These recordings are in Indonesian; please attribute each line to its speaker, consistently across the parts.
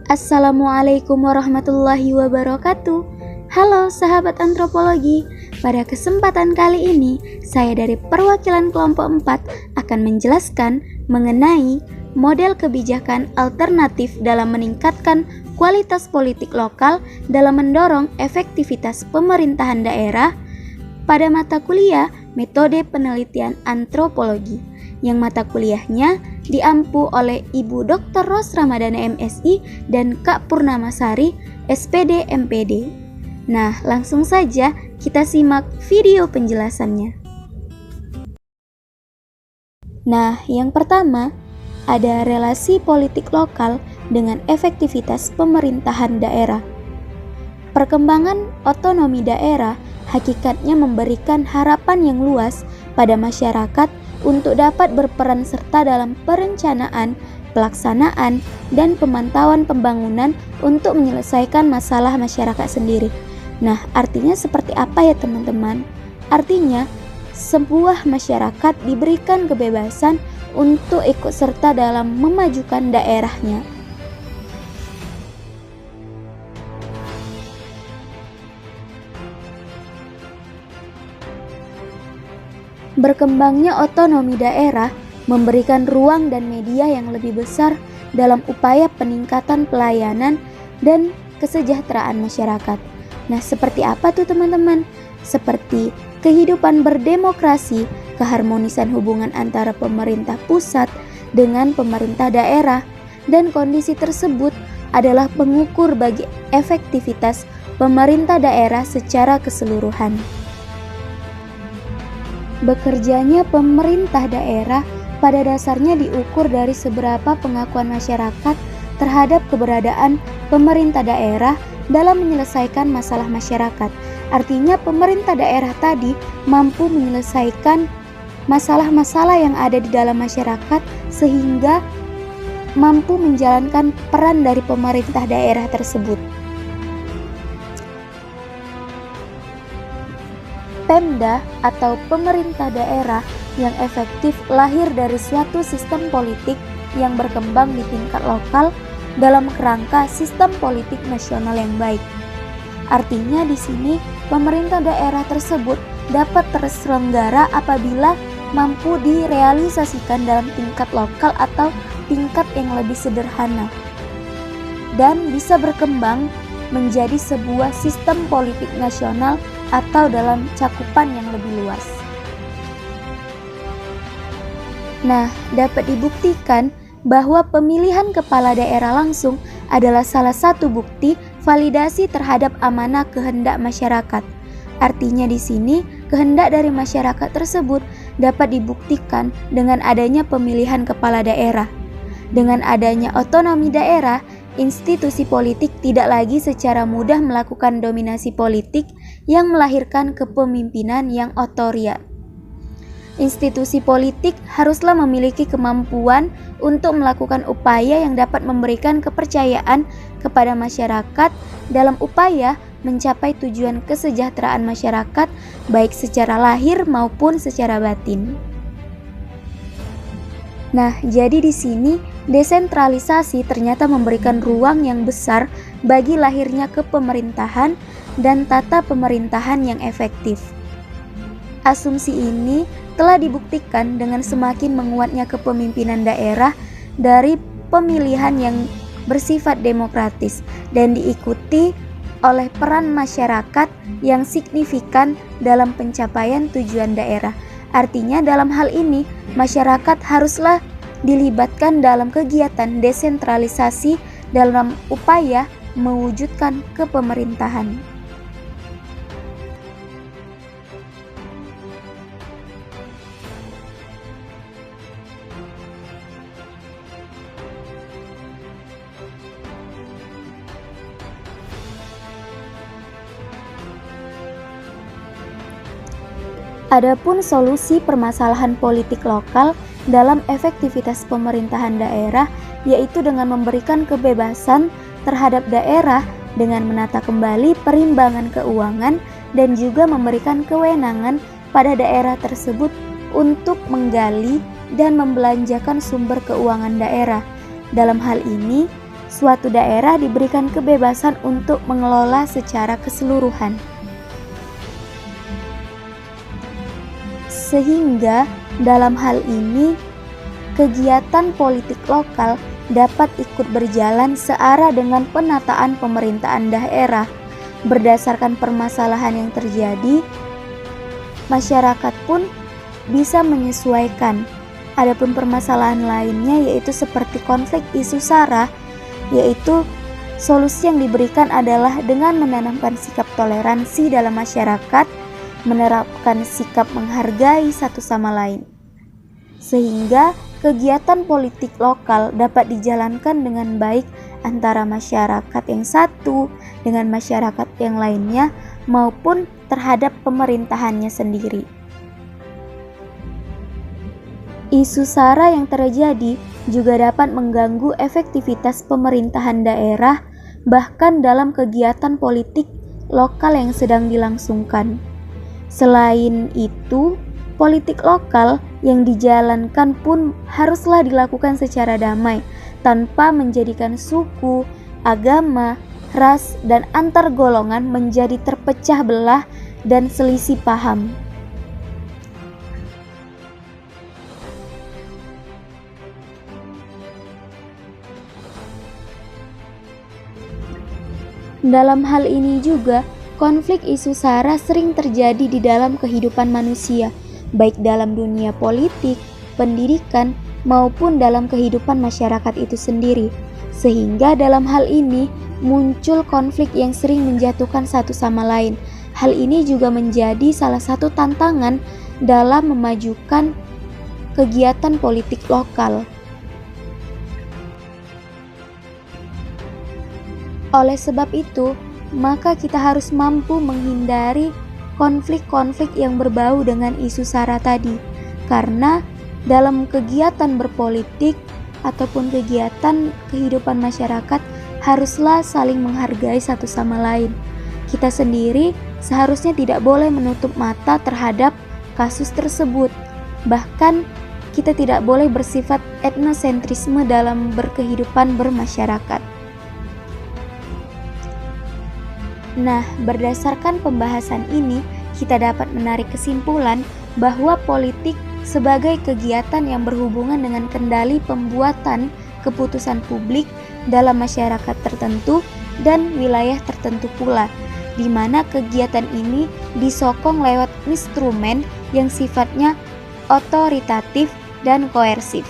Speaker 1: Assalamualaikum warahmatullahi wabarakatuh. Halo sahabat antropologi. Pada kesempatan kali ini, saya dari perwakilan kelompok 4 akan menjelaskan mengenai model kebijakan alternatif dalam meningkatkan kualitas politik lokal dalam mendorong efektivitas pemerintahan daerah pada mata kuliah metode penelitian antropologi, yang mata kuliahnya diampu oleh Ibu Dr. Ros Ramadana MSI dan Kak Purnamasari SPD MPD. Nah, langsung saja kita simak video penjelasannya. Nah, yang pertama ada relasi politik lokal dengan efektivitas pemerintahan daerah. Perkembangan otonomi daerah hakikatnya memberikan harapan yang luas pada masyarakat untuk dapat berperan serta dalam perencanaan, pelaksanaan, dan pemantauan pembangunan untuk menyelesaikan masalah masyarakat sendiri. Nah, artinya seperti apa ya teman-teman? Artinya, sebuah masyarakat diberikan kebebasan untuk ikut serta dalam memajukan daerahnya. Berkembangnya otonomi daerah memberikan ruang dan media yang lebih besar dalam upaya peningkatan pelayanan dan kesejahteraan masyarakat. Nah, seperti apa tuh teman-teman? Seperti kehidupan berdemokrasi, keharmonisan hubungan antara pemerintah pusat dengan pemerintah daerah, dan kondisi tersebut adalah pengukur bagi efektivitas pemerintah daerah secara keseluruhan. Bekerjanya pemerintah daerah pada dasarnya diukur dari seberapa pengakuan masyarakat terhadap keberadaan pemerintah daerah dalam menyelesaikan masalah masyarakat. Artinya pemerintah daerah tadi mampu menyelesaikan masalah-masalah yang ada di dalam masyarakat sehingga mampu menjalankan peran dari pemerintah daerah tersebut. Pemda atau pemerintah daerah yang efektif lahir dari suatu sistem politik yang berkembang di tingkat lokal dalam kerangka sistem politik nasional yang baik. Artinya di sini pemerintah daerah tersebut dapat terselenggara apabila mampu direalisasikan dalam tingkat lokal atau tingkat yang lebih sederhana dan bisa berkembang menjadi sebuah sistem politik nasional atau dalam cakupan yang lebih luas. Nah, dapat dibuktikan bahwa pemilihan kepala daerah langsung adalah salah satu bukti validasi terhadap amanah kehendak masyarakat. Artinya di sini kehendak dari masyarakat tersebut dapat dibuktikan dengan adanya pemilihan kepala daerah. Dengan adanya otonomi daerah, institusi politik tidak lagi secara mudah melakukan dominasi politik yang melahirkan kepemimpinan yang otoriter. Institusi politik haruslah memiliki kemampuan untuk melakukan upaya yang dapat memberikan kepercayaan kepada masyarakat dalam upaya mencapai tujuan kesejahteraan masyarakat baik secara lahir maupun secara batin. Nah, jadi di sini desentralisasi ternyata memberikan ruang yang besar bagi lahirnya kepemerintahan dan tata pemerintahan yang efektif. Asumsi ini telah dibuktikan dengan semakin menguatnya kepemimpinan daerah dari pemilihan yang bersifat demokratis dan diikuti oleh peran masyarakat yang signifikan dalam pencapaian tujuan daerah. Artinya dalam hal ini masyarakat haruslah dilibatkan dalam kegiatan desentralisasi dalam upaya mewujudkan kepemerintahan. Adapun solusi permasalahan politik lokal dalam efektivitas pemerintahan daerah yaitu dengan memberikan kebebasan terhadap daerah dengan menata kembali perimbangan keuangan dan juga memberikan kewenangan pada daerah tersebut untuk menggali dan membelanjakan sumber keuangan daerah. Dalam hal ini, suatu daerah diberikan kebebasan untuk mengelola secara keseluruhan. Sehingga dalam hal ini, kegiatan politik lokal dapat ikut berjalan searah dengan penataan pemerintahan daerah. Berdasarkan permasalahan yang terjadi, masyarakat pun bisa menyesuaikan. Adapun permasalahan lainnya yaitu seperti konflik isu SARA, yaitu solusi yang diberikan adalah dengan menanamkan sikap toleransi dalam masyarakat, menerapkan sikap menghargai satu sama lain, sehingga kegiatan politik lokal dapat dijalankan dengan baik antara masyarakat yang satu dengan masyarakat yang lainnya maupun terhadap pemerintahannya sendiri. Isu SARA yang terjadi juga dapat mengganggu efektivitas pemerintahan daerah bahkan dalam kegiatan politik lokal yang sedang dilangsungkan. Selain itu, politik lokal yang dijalankan pun haruslah dilakukan secara damai, tanpa menjadikan suku, agama, ras, dan antar golongan menjadi terpecah belah dan selisih paham. Dalam hal ini juga, konflik isu SARA sering terjadi di dalam kehidupan manusia, baik dalam dunia politik, pendidikan, maupun dalam kehidupan masyarakat itu sendiri. Sehingga dalam hal ini muncul konflik yang sering menjatuhkan satu sama lain. Hal ini juga menjadi salah satu tantangan dalam memajukan kegiatan politik lokal. Oleh sebab itu, maka kita harus mampu menghindari konflik-konflik yang berbau dengan isu SARA tadi. Karena dalam kegiatan berpolitik ataupun kegiatan kehidupan masyarakat haruslah saling menghargai satu sama lain. Kita sendiri seharusnya tidak boleh menutup mata terhadap kasus tersebut. Bahkan kita tidak boleh bersifat etnosentrisme dalam berkehidupan bermasyarakat. Nah, berdasarkan pembahasan ini, kita dapat menarik kesimpulan bahwa politik sebagai kegiatan yang berhubungan dengan kendali pembuatan keputusan publik dalam masyarakat tertentu dan wilayah tertentu pula, di mana kegiatan ini disokong lewat instrumen yang sifatnya otoritatif dan koersif.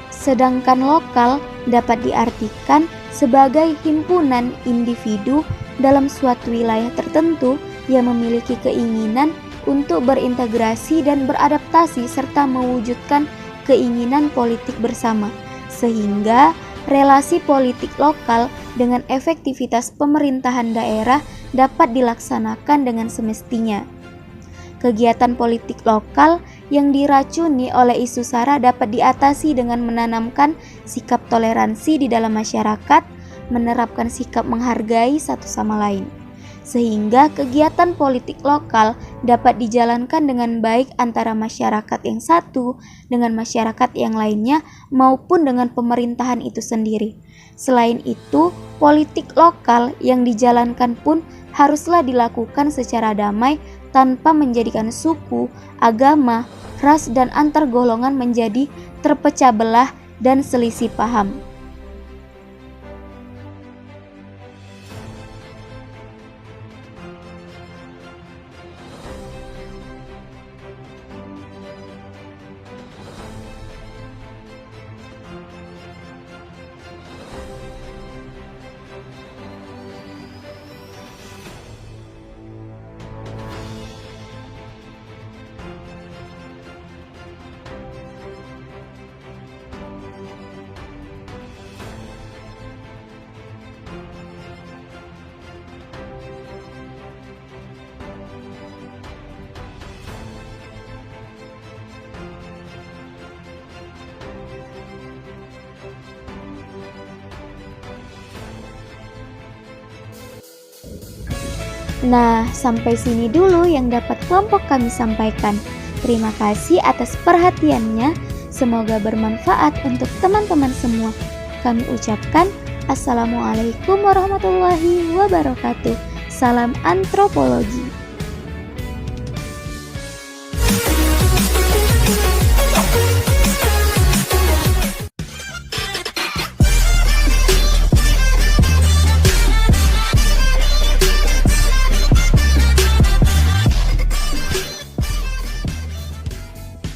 Speaker 1: Sedangkan lokal dapat diartikan sebagai himpunan individu dalam suatu wilayah tertentu yang memiliki keinginan untuk berintegrasi dan beradaptasi serta mewujudkan keinginan politik bersama, sehingga relasi politik lokal dengan efektivitas pemerintahan daerah dapat dilaksanakan dengan semestinya. Kegiatan politik lokal yang diracuni oleh isu SARA dapat diatasi dengan menanamkan sikap toleransi di dalam masyarakat, menerapkan sikap menghargai satu sama lain, sehingga kegiatan politik lokal dapat dijalankan dengan baik antara masyarakat yang satu dengan masyarakat yang lainnya maupun dengan pemerintahan itu sendiri. Selain itu, politik lokal yang dijalankan pun haruslah dilakukan secara damai tanpa menjadikan suku, agama, ras, dan antar golongan menjadi terpecah belah dan selisih paham. Nah, sampai sini dulu yang dapat kelompok kami sampaikan. Terima kasih atas perhatiannya. Semoga bermanfaat untuk teman-teman semua. Kami ucapkan Assalamualaikum warahmatullahi wabarakatuh. Salam antropologi.